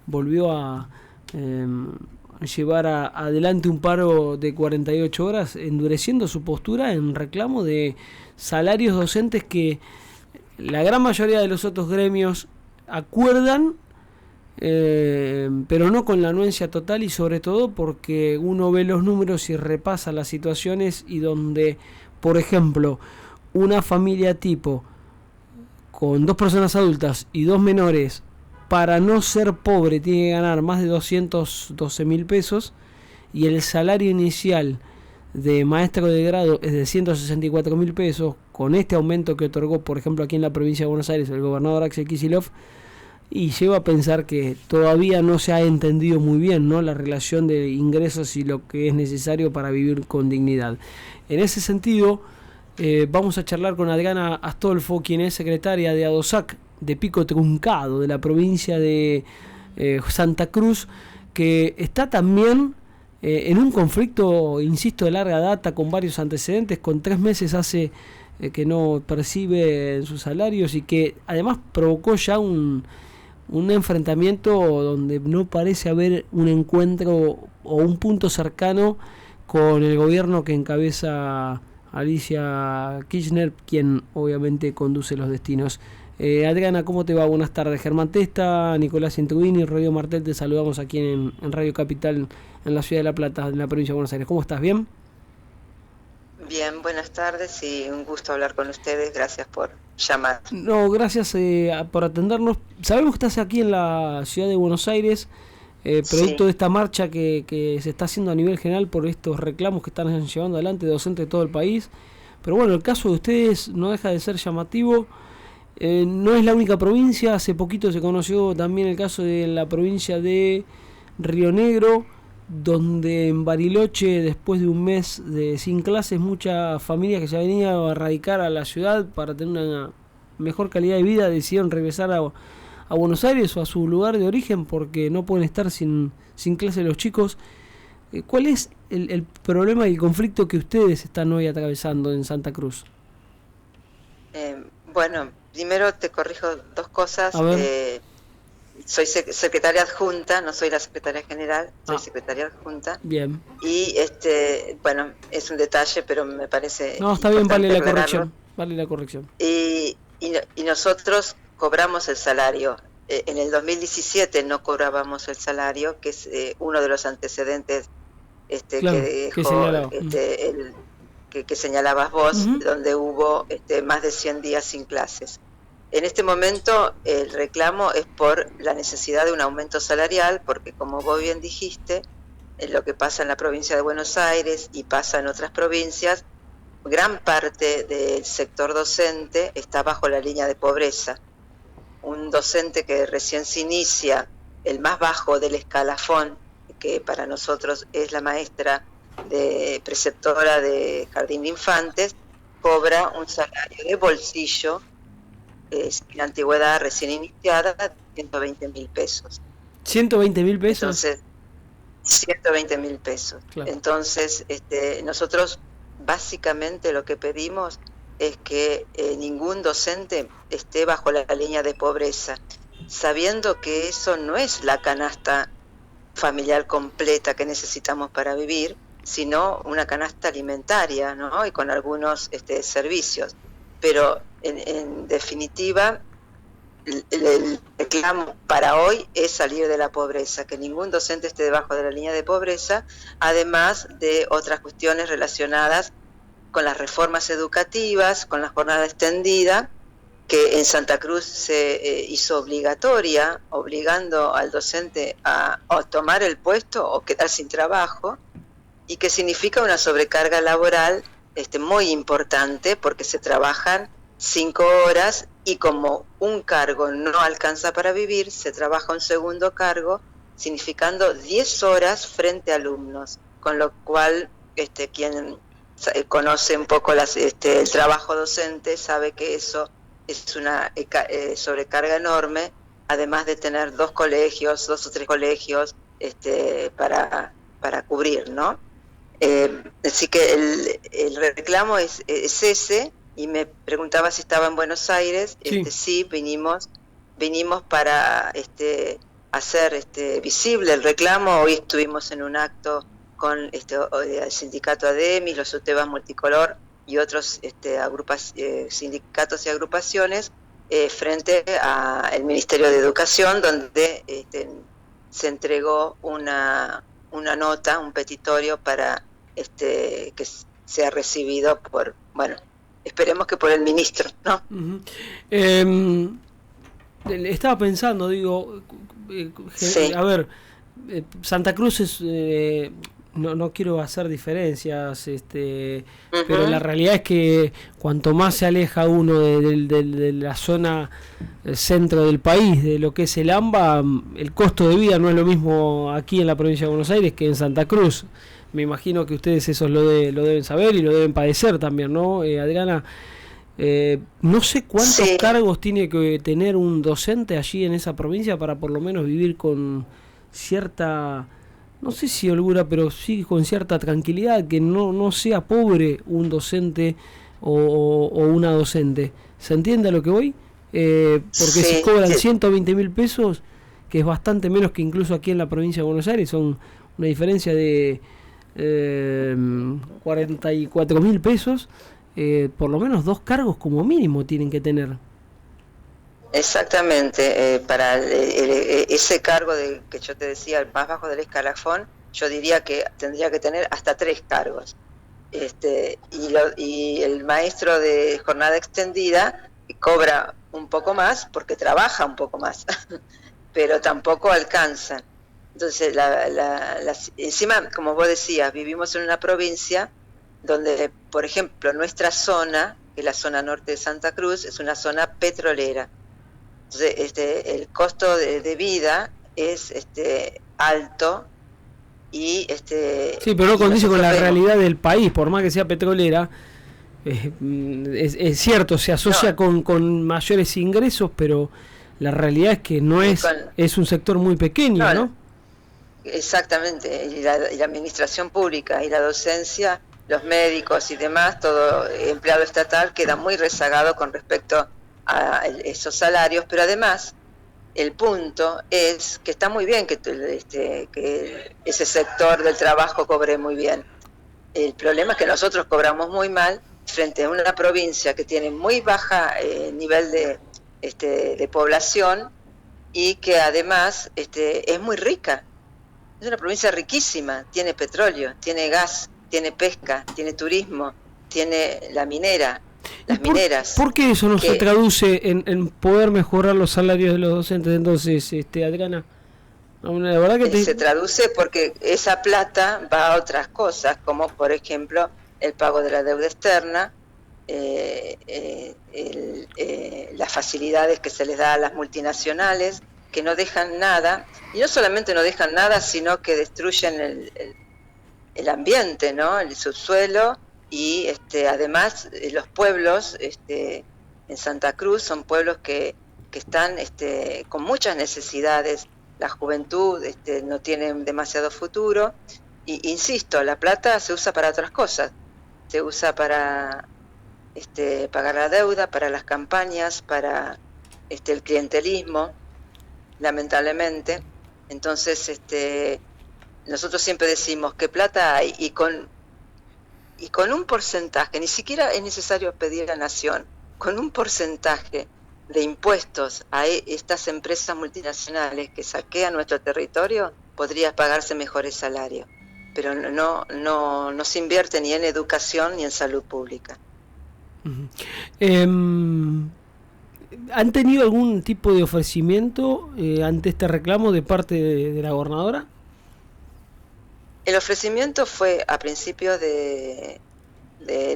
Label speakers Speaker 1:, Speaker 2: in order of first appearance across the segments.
Speaker 1: volvió a llevar adelante un paro de 48 horas, endureciendo su postura en reclamo de salarios docentes que la gran mayoría de los otros gremios acuerdan, pero no con la anuencia total, y sobre todo porque uno ve los números y repasa las situaciones, y donde, por ejemplo, una familia tipo con 2 personas adultas y 2 menores, para no ser pobre tiene que ganar más de 212.000 pesos, y el salario inicial de maestro de grado es de 164.000 pesos, con este aumento que otorgó, por ejemplo, aquí en la provincia de Buenos Aires el gobernador Axel Kicillof, y lleva a pensar que todavía no se ha entendido muy bien, ¿no?, la relación de ingresos y lo que es necesario para vivir con dignidad. En ese sentido, vamos a charlar con Adriana Astolfo, quien es secretaria de ADOSAC de Pico Truncado, de la provincia de Santa Cruz, que está también en un conflicto, insisto, de larga data, con varios antecedentes. Con 3 meses hace que no percibe sus salarios, y que además provocó ya un enfrentamiento donde no parece haber un encuentro o un punto cercano con el gobierno que encabeza Alicia Kirchner, quien obviamente conduce los destinos. Adriana, ¿cómo te va? Buenas tardes. Germán Testa, Nicolás Intrubini y Rodrigo Martel, te saludamos aquí en Radio Capital, en la ciudad de La Plata, en la provincia de Buenos Aires. ¿Cómo estás? ¿Bien?
Speaker 2: Bien, buenas tardes y un gusto hablar con ustedes. Gracias por llamar.
Speaker 1: No, gracias por atendernos. Sabemos que estás aquí en la ciudad de Buenos Aires, producto de esta marcha que se está haciendo a nivel general por estos reclamos que están llevando adelante docentes de todo el país. Pero bueno, el caso de ustedes no deja de ser llamativo. No es la única provincia. Hace poquito se conoció también el caso de la provincia de Río Negro, donde en Bariloche, después de un mes sin clases, muchas familias que se venían a radicar a la ciudad para tener una mejor calidad de vida decidieron regresar a Buenos Aires o a su lugar de origen, porque no pueden estar sin clases los chicos. ¿Cuál es el problema y el conflicto que ustedes están hoy atravesando en Santa Cruz?
Speaker 2: Bueno, primero te corrijo 2 cosas. Soy secretaria adjunta, no soy la secretaria general, soy secretaria adjunta.
Speaker 1: Bien.
Speaker 2: Y bueno, es un detalle, pero me parece.
Speaker 1: No, está bien, vale la corrección. Vale la corrección.
Speaker 2: Y nosotros cobramos el salario. En el 2017 no cobrábamos el salario, que es uno de los antecedentes
Speaker 1: claro,
Speaker 2: que dejó que señalabas vos, donde hubo más de 100 días sin clases. En este momento el reclamo es por la necesidad de un aumento salarial, porque como vos bien dijiste, lo que pasa en la provincia de Buenos Aires y pasa en otras provincias, gran parte del sector docente está bajo la línea de pobreza. Un docente que recién se inicia, el más bajo del escalafón, que para nosotros es la maestra de preceptora de jardín de infantes, cobra un salario de bolsillo, sin antigüedad, recién iniciada, de 120.000 pesos.
Speaker 1: ¿120.000 pesos?
Speaker 2: Entonces, 120.000 pesos. Claro. Entonces, nosotros básicamente lo que pedimos es que ningún docente esté bajo la línea de pobreza, sabiendo que eso no es la canasta familiar completa que necesitamos para vivir, sino una canasta alimentaria, ¿no? Y con algunos servicios. Pero en definitiva, el reclamo para hoy es salir de la pobreza, que ningún docente esté debajo de la línea de pobreza, además de otras cuestiones relacionadas con las reformas educativas, con la jornada extendida, que en Santa Cruz se hizo obligatoria, obligando al docente a tomar el puesto o quedar sin trabajo, y que significa una sobrecarga laboral muy importante, porque se trabajan 5 horas y como un cargo no alcanza para vivir, se trabaja un segundo cargo, significando 10 horas frente a alumnos, con lo cual quien conoce un poco el trabajo docente sabe que eso es una sobrecarga enorme, además de tener 2 o 3 colegios para cubrir, ¿no? Así que el reclamo es ese, y me preguntaba si estaba en Buenos Aires. Sí, vinimos para hacer visible el reclamo. Hoy estuvimos en un acto con el sindicato ADEMIS, los UTEBAS Multicolor y otros sindicatos y agrupaciones frente al Ministerio de Educación, donde se entregó una nota, un petitorio para que sea recibido por, esperemos que por el ministro, ¿no?
Speaker 1: Estaba pensando, digo,
Speaker 2: sí.
Speaker 1: A ver, Santa Cruz es, no quiero hacer diferencias, pero la realidad es que cuanto más se aleja uno de la zona centro del país, de lo que es el AMBA, el costo de vida no es lo mismo aquí en la provincia de Buenos Aires que en Santa Cruz. Me imagino que ustedes eso lo deben saber y lo deben padecer también, ¿no, Adriana? No sé cuántos cargos tiene que tener un docente allí en esa provincia para por lo menos vivir con cierta, no sé si holgura, pero sí con cierta tranquilidad, que no sea pobre un docente o una docente. ¿Se entiende a lo que voy? Porque si cobran 120.000 pesos, que es bastante menos que incluso aquí en la provincia de Buenos Aires, son una diferencia de 44.000 pesos. Por lo menos 2 cargos como mínimo tienen que tener.
Speaker 2: Exactamente, para ese cargo que yo te decía, el más bajo del escalafón, yo diría que tendría que tener hasta 3 cargos. Y el maestro de jornada extendida cobra un poco más porque trabaja un poco más, pero tampoco alcanza. Entonces, encima, como vos decías, vivimos en una provincia donde, por ejemplo, nuestra zona, que es la zona norte de Santa Cruz, es una zona petrolera. Entonces, el costo de vida es alto y
Speaker 1: sí, pero no condice con la realidad del país, por más que sea petrolera. Es cierto, se asocia con mayores ingresos, pero la realidad es que no es un sector muy pequeño, ¿no?
Speaker 2: Exactamente, y la administración pública y la docencia, los médicos y demás, todo empleado estatal queda muy rezagado con respecto a esos salarios, pero además el punto es que está muy bien que ese sector del trabajo cobre muy bien. El problema es que nosotros cobramos muy mal frente a una provincia que tiene muy baja nivel de población y que además es muy rica. Es una provincia riquísima, tiene petróleo, tiene gas, tiene pesca, tiene turismo, tiene las mineras.
Speaker 1: ¿Por qué eso no se traduce en poder mejorar los salarios de los docentes entonces, Adriana? La verdad que
Speaker 2: se traduce porque esa plata va a otras cosas, como por ejemplo el pago de la deuda externa, las facilidades que se les da a las multinacionales, que no dejan nada, y no solamente no dejan nada, sino que destruyen el ambiente, ¿no? El subsuelo, y además los pueblos en Santa Cruz son pueblos que están con muchas necesidades. La juventud no tiene demasiado futuro, y insisto, la plata se usa para otras cosas, se usa para pagar la deuda, para las campañas, para el clientelismo, lamentablemente. Entonces nosotros siempre decimos que plata hay, y con un porcentaje, ni siquiera es necesario pedir a la nación, con un porcentaje de impuestos a estas empresas multinacionales que saquean nuestro territorio, podría pagarse mejores salarios, pero no se invierte ni en educación ni en salud pública.
Speaker 1: ¿Han tenido algún tipo de ofrecimiento ante este reclamo de parte de la gobernadora?
Speaker 2: El ofrecimiento fue a principio de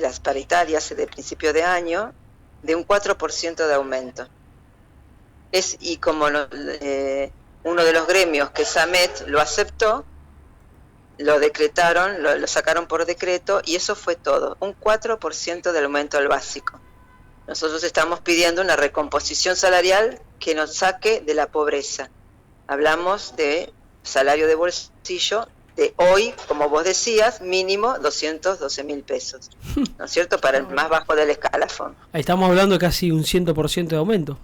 Speaker 2: las paritarias de principio de año, de un 4% de aumento. Y como uno de los gremios, que es AMET, lo aceptó, lo decretaron, lo sacaron por decreto, y eso fue todo, un 4% del aumento al básico. Nosotros estamos pidiendo una recomposición salarial que nos saque de la pobreza. Hablamos de salario de bolsillo de hoy, como vos decías, mínimo 212.000 pesos, ¿no es cierto?, para el más bajo del escalafón.
Speaker 1: Ahí estamos hablando de casi un 100% de aumento.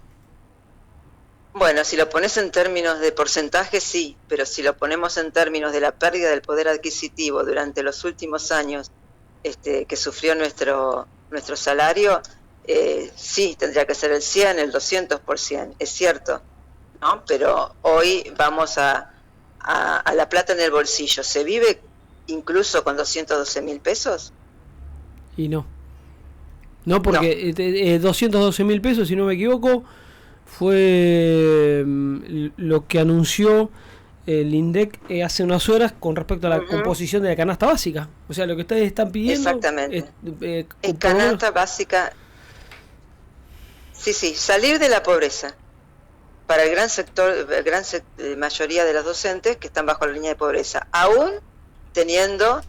Speaker 2: Bueno, si lo pones en términos de porcentaje, sí, pero si lo ponemos en términos de la pérdida del poder adquisitivo durante los últimos años que sufrió nuestro salario, sí, tendría que ser el 100, el 200%, es cierto, ¿no? Pero hoy vamos a la plata en el bolsillo. ¿Se vive incluso con 212.000 pesos?
Speaker 1: Y no. No, porque 212.000 pesos, si no me equivoco, fue lo que anunció el INDEC hace unas horas con respecto a la composición de la canasta básica. O sea, lo que ustedes están pidiendo...
Speaker 2: Exactamente. En canasta básica, sí, salir de la pobreza. Para el gran sector, mayoría de los docentes que están bajo la línea de pobreza, aún teniendo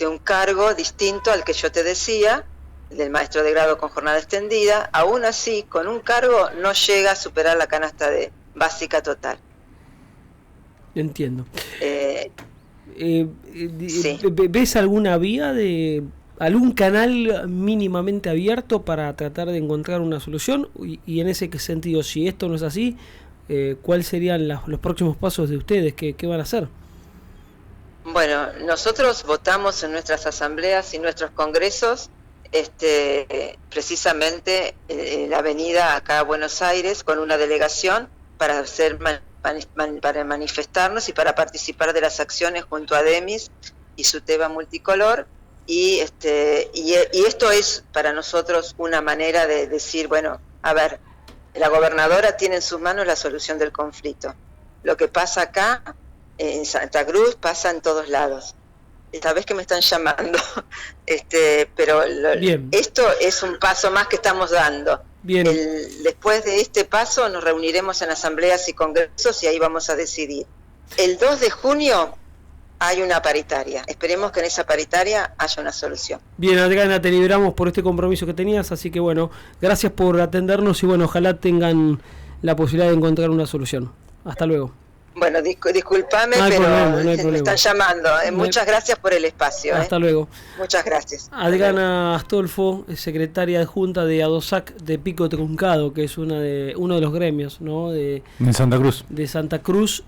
Speaker 2: un cargo distinto al que yo te decía, del maestro de grado con jornada extendida, aún así, con un cargo no llega a superar la canasta básica total.
Speaker 1: Entiendo.
Speaker 2: Sí.
Speaker 1: ¿Ves alguna vía algún canal mínimamente abierto para tratar de encontrar una solución? Y en ese sentido, si esto no es así, ¿cuáles serían los próximos pasos de ustedes? ¿Qué van a hacer?
Speaker 2: Bueno, nosotros votamos en nuestras asambleas y nuestros congresos precisamente la avenida acá a Buenos Aires con una delegación para para manifestarnos y para participar de las acciones junto a Demis y su Teba multicolor, y esto es para nosotros una manera de decir, bueno, a ver, la gobernadora tiene en sus manos la solución del conflicto. Lo que pasa acá en Santa Cruz pasa en todos lados. Esta vez que me están llamando, pero esto es un paso más que estamos dando.
Speaker 1: Bien.
Speaker 2: Después de este paso nos reuniremos en asambleas y congresos y ahí vamos a decidir. El 2 de junio hay una paritaria. Esperemos que en esa paritaria haya una solución.
Speaker 1: Bien, Adriana, te liberamos por este compromiso que tenías, así que bueno, gracias por atendernos y bueno, ojalá tengan la posibilidad de encontrar una solución. Hasta luego.
Speaker 2: Bueno, discúlpame, pero me están llamando. Muchas gracias por el espacio.
Speaker 1: Hasta luego.
Speaker 2: Muchas gracias.
Speaker 1: Adriana Astolfo, secretaria adjunta de ADOSAC de Pico Truncado, que es uno de los gremios, ¿no? de
Speaker 3: Santa Cruz.
Speaker 1: De Santa Cruz.